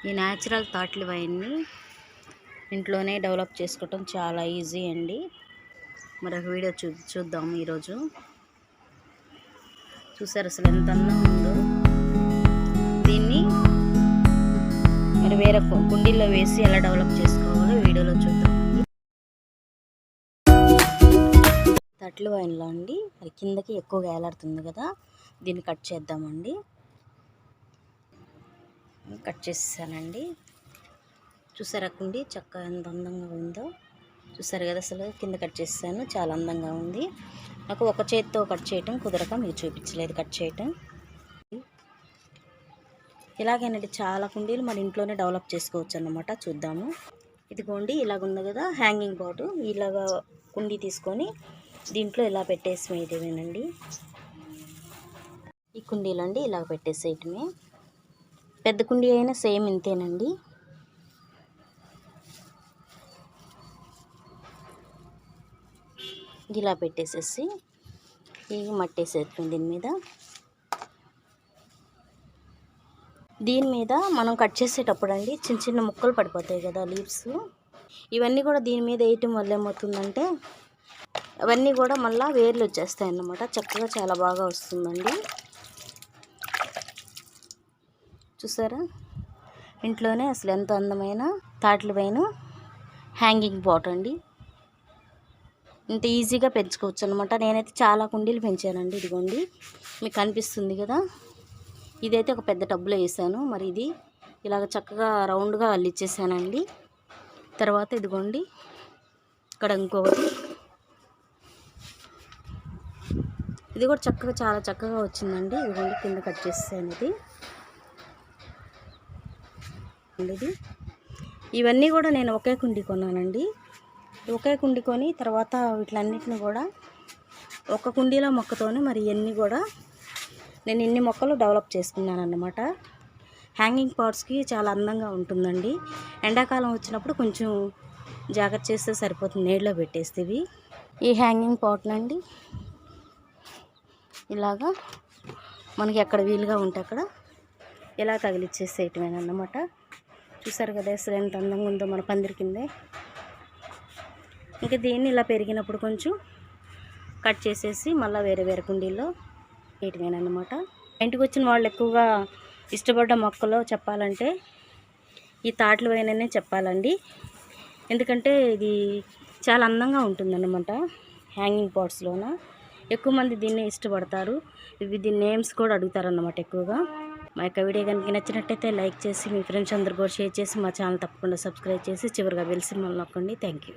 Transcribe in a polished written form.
ఈ న్యాచురల్ తాట్ల వైన్ని ఇంట్లోనే డెవలప్ చేసుకోవటం చాలా ఈజీ అండి. మరొక వీడియో చూద్దాం. ఈరోజు చూసారు అసలు ఎంత అందంగా ఉందో. దీన్ని మరి వేరే కుండీల్లో వేసి ఎలా డెవలప్ చేసుకోవాలో వీడియోలో చూద్దాం. తాట్ల వైన్లో అండి మరి కిందకి ఎక్కువగా ఏలాడుతుంది కదా, దీన్ని కట్ చేద్దామండి. కట్ చేసేసానండి. చూసారా కుండి చక్కగా ఎంత అందంగా ఉందో. చూసారు కదా అసలు కింద కట్ చేసాను, చాలా అందంగా ఉంది. నాకు ఒక చేతితో కట్ చేయటం కుదరక మీకు చూపించలేదు కట్ చేయటం. ఇలాగేనండి చాలా కుండీలు మన ఇంట్లోనే డెవలప్ చేసుకోవచ్చు అన్నమాట. చూద్దాము. ఇదిగోండి ఇలాగుంది కదా హ్యాంగింగ్ బాటు. ఇలాగా కుండీ తీసుకొని దీంట్లో ఇలా పెట్టేసేయటమేనండి. ఈ కుండీలండి ఇలా పెట్టేసేయటమే. పెద్ద కుండీ అయినా సేమ్ ఇంతేనండి. ఇలా పెట్టేసేసి ఈ మట్టేసేస్తుంది దీని మీద మనం కట్ చేసేటప్పుడు అండి చిన్న చిన్న ముక్కలు పడిపోతాయి కదా లీవ్స్. ఇవన్నీ కూడా దీని మీద వేయటం వల్ల ఏమవుతుందంటే అవన్నీ కూడా మళ్ళీ వేర్లు వచ్చేస్తాయి అన్నమాట. చక్కగా చాలా బాగా వస్తుందండి. చూసారా ఇంట్లోనే అసలు ఎంత అందమైన తాట్ల వైన్ హ్యాంగింగ్ బాట్ అండి. ఇంత ఈజీగా పెంచుకోవచ్చు అనమాట. నేనైతే చాలా కుండీలు పెంచానండి. ఇదిగోండి మీకు కనిపిస్తుంది కదా, ఇదైతే ఒక పెద్ద టబ్బులో వేసాను. మరి ఇది ఇలాగ చక్కగా రౌండ్గా అల్లిచ్చేసానండి. తర్వాత ఇదిగోండి ఇక్కడ ఇంకొకటి, ఇది కూడా చక్కగా చాలా చక్కగా వచ్చిందండి. ఇదిగోండి కింద కట్ చేసాను. ఇది ఇవన్నీ కూడా నేను ఒకే కుండీ కొన్నానండి. ఒకే కుండీ కొని తర్వాత వీటిలన్నిటిని కూడా ఒక కుండీలో మొక్కతోనే మరి ఇవన్నీ కూడా నేను ఇన్ని మొక్కలు డెవలప్ చేసుకున్నాను అన్నమాట. హ్యాంగింగ్ పాట్స్కి చాలా అందంగా ఉంటుందండి. ఎండాకాలం వచ్చినప్పుడు కొంచెం జాగ్రత్త చేస్తే సరిపోతుంది, నీళ్ళలో పెట్టేస్తేవి. ఈ హ్యాంగింగ్ పాట్లండి ఇలాగా మనకి ఎక్కడ వీలుగా ఉంటే అక్కడ ఇలా తగిలిచ్చేసేయటమేనమాట. చూసారు కదా అసలు ఎంత అందంగా ఉందో మన పందిరి కిందే. ఇంకా దీన్ని ఇలా పెరిగినప్పుడు కొంచెం కట్ చేసేసి మళ్ళీ వేరే వేరే కుండీల్లో వేయటమేనమాట. ఇంటికి వచ్చిన వాళ్ళు ఎక్కువగా ఇష్టపడ్డ మొక్కలో చెప్పాలంటే ఈ తాట్ల వైననే చెప్పాలండి. ఎందుకంటే ఇది చాలా అందంగా ఉంటుందన్నమాట. హ్యాంగింగ్ పాట్స్లోన ఎక్కువ మంది దీన్నే ఇష్టపడతారు. దీని నేమ్స్ కూడా అడుగుతారన్నమాట ఎక్కువగా. మా యొక్క వీడియో కనుక నచ్చినట్టయితే లైక్ చేసి మీ ఫ్రెండ్స్ అందరు కూడా షేర్ చేసి మా ఛానల్ తప్పకుండా సబ్స్క్రైబ్ చేసి చివరిగా బెల్ సింబల్ నొక్కండి. Thank you.